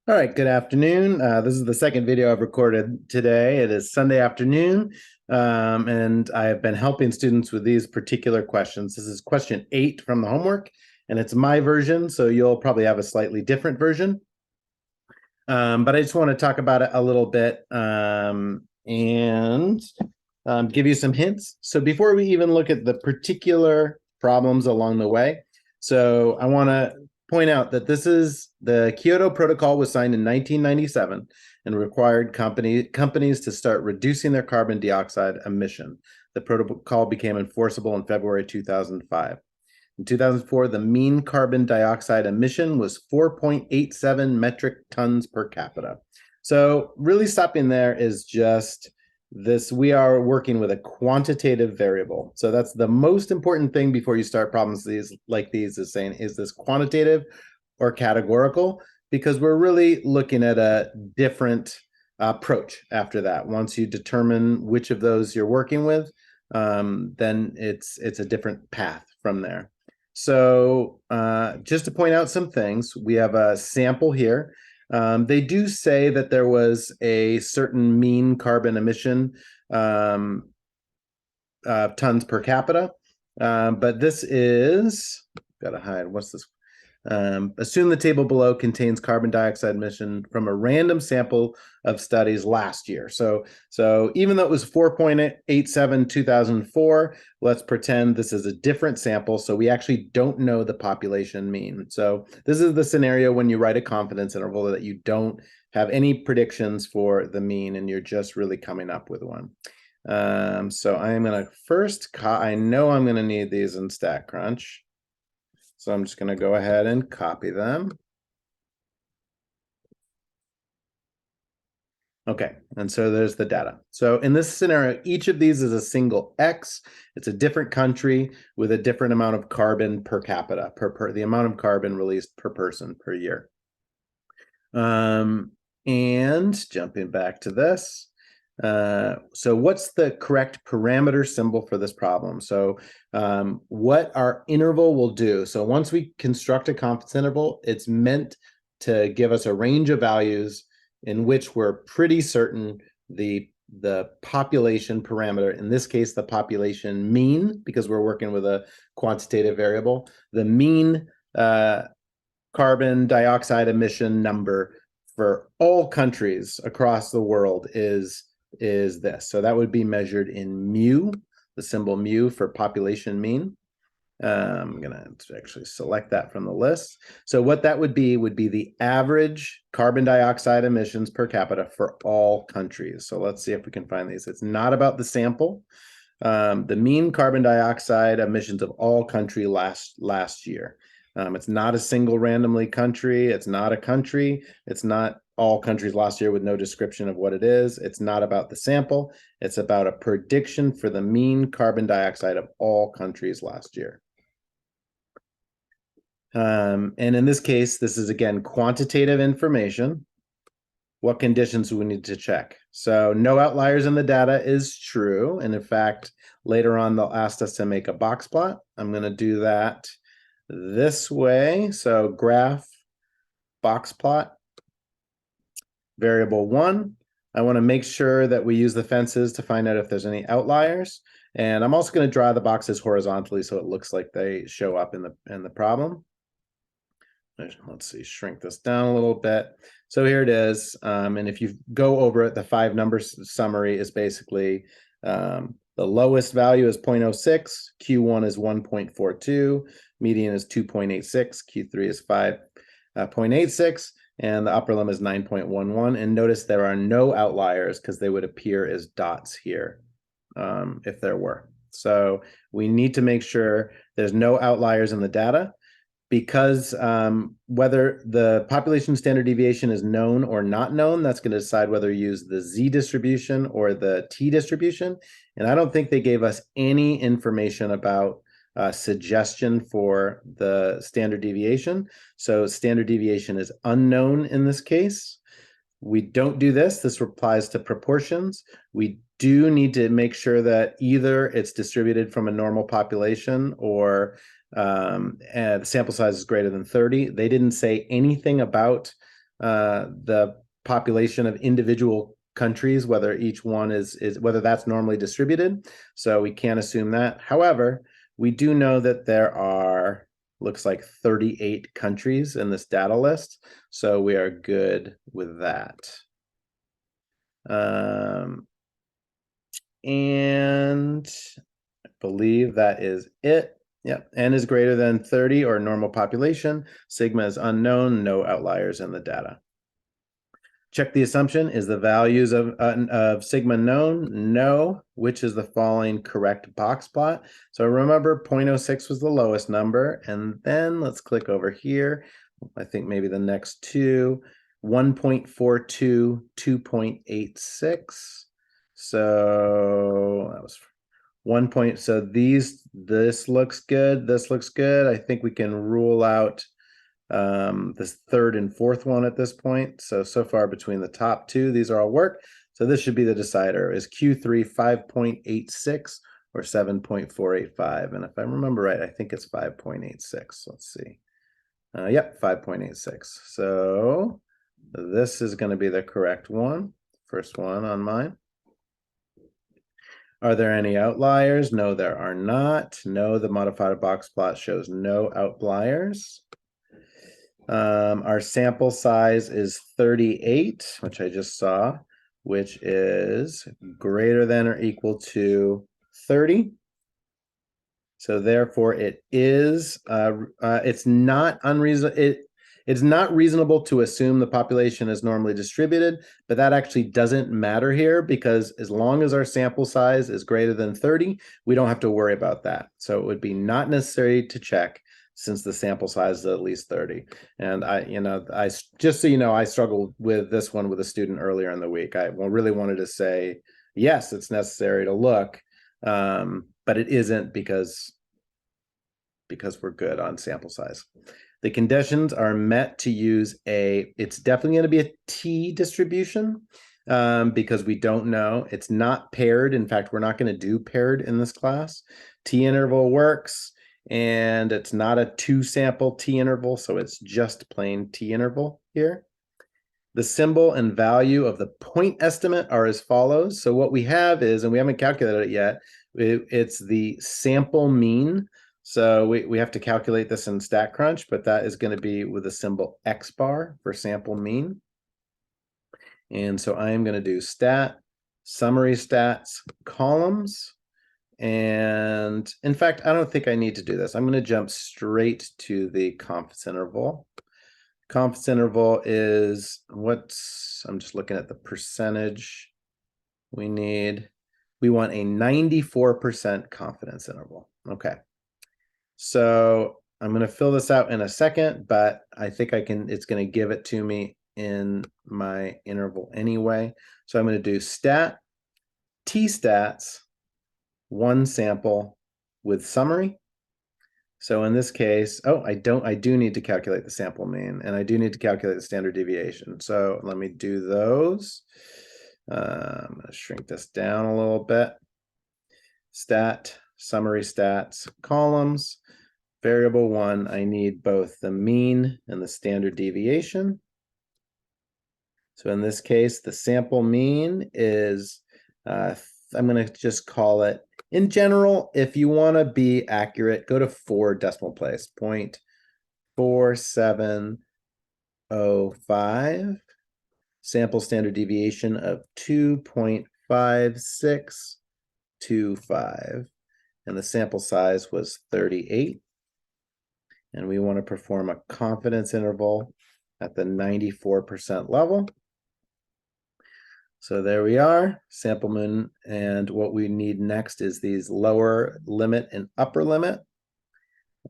All right, good afternoon. This is the second video I've recorded today. It is Sunday afternoon, and I have been helping students with these particular questions. This is question 8 from the homework, and it's my version, so you'll probably have a slightly different version. But I just want to talk about it a little bit and give you some hints. So before we even look at the particular problems along the way, so I want to point out that this is the Kyoto Protocol was signed in 1997 and required companies to start reducing their carbon dioxide emission. The protocol became enforceable in February 2005. In 2004, the mean carbon dioxide emission was 4.87 metric tons per capita. So really stopping there is just this, we are working with a quantitative variable. So that's the most important thing before you start problems like these is saying, is this quantitative or categorical? Because we're really looking at a different approach after that. Once you determine which of those you're working with, then it's a different path from there. So just to point out some things, we have a sample here. They do say that there was a certain mean carbon emission tons per capita, but this is, gotta hide, what's this? Assume the table below contains carbon dioxide emission from a random sample of studies last year. So even though it was 4.87 2004, let's pretend this is a different sample. So we actually don't know the population mean. So this is the scenario when you write a confidence interval that you don't have any predictions for the mean and you're just really coming up with one. So I am going to first, I know I'm going to need these in StatCrunch. So I'm just going to go ahead and copy them. Okay, and so there's the data. So in this scenario, each of these is a single X. It's a different country with a different amount of carbon per capita, the amount of carbon released per person per year. And jumping back to this, so what's the correct parameter symbol for this problem? So what our interval will do, so once we construct a confidence interval, it's meant to give us a range of values in which we're pretty certain the population parameter, in this case, the population mean, because we're working with a quantitative variable, the mean carbon dioxide emission number for all countries across the world is this. So that would be measured in mu, the symbol mu for population mean. I'm going to actually select that from the list. So what that would be the average carbon dioxide emissions per capita for all countries. So let's see if we can find these. It's not about the sample. The mean carbon dioxide emissions of all country last year. It's not a single randomly country. It's not a country. It's not all countries last year with no description of what it is. It's not about the sample. It's about a prediction for the mean carbon dioxide of all countries last year. And in this case, this is, again, quantitative information. What conditions do we need to check? So no outliers in the data is true. And in fact, later on, they'll ask us to make a box plot. I'm going to do that this way. So graph, box plot, variable 1. I want to make sure that we use the fences to find out if there's any outliers. And I'm also going to draw the boxes horizontally so it looks like they show up in the problem. Let's see, shrink this down a little bit. So here it is. And if you go over it, the 5 numbers summary is basically the lowest value is 0.06, Q1 is 1.42, median is 2.86, Q3 is 5.86, and the upper limit is 9.11. And notice there are no outliers because they would appear as dots here if there were. So we need to make sure there's no outliers in the data, because whether the population standard deviation is known or not known, that's going to decide whether you use the Z distribution or the T distribution. And I don't think they gave us any information about suggestion for the standard deviation. So standard deviation is unknown in this case. We don't do this. This applies to proportions. We do need to make sure that either it's distributed from a normal population or and the sample size is greater than 30. They didn't say anything about the population of individual countries, whether each one is whether that's normally distributed. So we can't assume that. However, we do know that there are, looks like 38 countries in this data list. So we are good with that. And I believe that is it. Yep. N is greater than 30 or normal population. Sigma is unknown, no outliers in the data. Check the assumption. Is the values of sigma known? No. Which is the following correct box plot? So remember 0.06 was the lowest number. And then let's click over here. I think maybe the next two, 1.42, 2.86. So that was 1 point. So this looks good. This looks good. I think we can rule out this third and fourth one at this point. So far between the top two, these are all work. So this should be the decider. Is Q3 5.86 or 7.485? And if I remember right, I think it's 5.86. Let's see. Yep, 5.86. So this is going to be the correct one. First one on mine. Are there any outliers? No, there are not. No, the modified box plot shows no outliers. Our sample size is 38, which I just saw, which is greater than or equal to 30. So therefore it is, it's not unreasonable. It's not reasonable to assume the population is normally distributed, but that actually doesn't matter here because as long as our sample size is greater than 30, we don't have to worry about that. So it would be not necessary to check since the sample size is at least 30. And I just so you know, I struggled with this one with a student earlier in the week. I really wanted to say, yes, it's necessary to look, but it isn't because we're good on sample size. The conditions are met to use it's definitely going to be a T distribution because we don't know. It's not paired. In fact, we're not going to do paired in this class. T interval works, and it's not a two sample T interval, so it's just plain T interval here. The symbol and value of the point estimate are as follows. So what we have is, and we haven't calculated it yet, it's the sample mean. So we have to calculate this in StatCrunch, but that is going to be with the symbol X bar for sample mean. And so I am going to do summary stats, columns. And in fact, I don't think I need to do this. I'm going to jump straight to the confidence interval. Confidence interval is I'm just looking at the percentage we need. We want a 94% confidence interval. Okay. So I'm going to fill this out in a second, but I think it's going to give it to me in my interval anyway. So I'm going to do T-stats, one sample with summary. So in this case, I do need to calculate the sample mean, and I do need to calculate the standard deviation. So let me do those. I'm going to shrink this down a little bit. Summary stats, columns. Variable one, I need both the mean and the standard deviation. So in this case, the sample mean is, I'm going to just call it, in general, if you want to be accurate, go to 4 decimal place, 0.4705. Sample standard deviation of 2.5625. And the sample size was 38. And we want to perform a confidence interval at the 94% level. So there we are, sample mean, and what we need next is these lower limit and upper limit.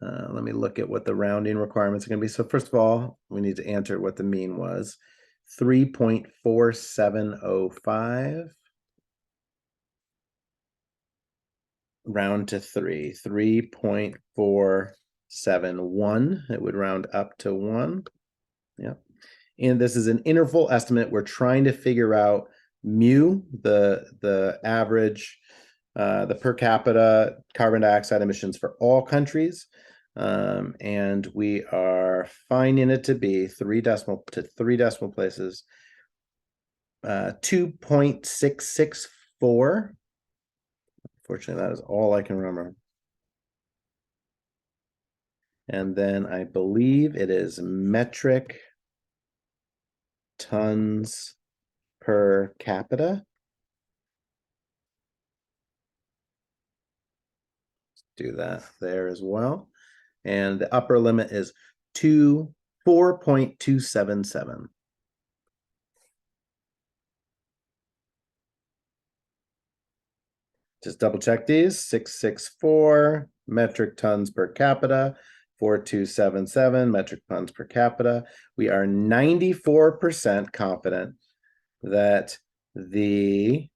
Let me look at what the rounding requirements are going to be. So first of all, we need to enter what the mean was, 3.4705. Round to 3.471. It would round up to 1. Yeah. And this is an interval estimate. We're trying to figure out mu, the average, the per capita carbon dioxide emissions for all countries. And we are finding it to be three decimal places. 2.664. Fortunately, that is all I can remember. And then I believe it is metric tons per capita. Do that there as well. And the upper limit is 4.277. Just double check these. 664 metric tons per capita, 4277 metric tons per capita. We are 94% confident that the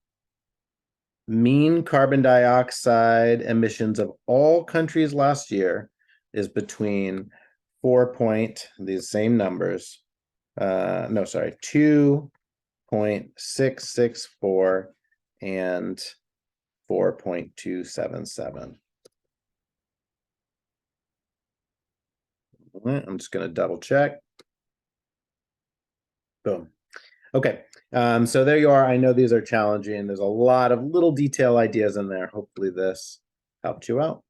mean carbon dioxide emissions of all countries last year is between these same numbers. 2.664 and 4.277. I'm just going to double check. Boom. Okay. So there you are. I know these are challenging. There's a lot of little detail ideas in there. Hopefully this helped you out.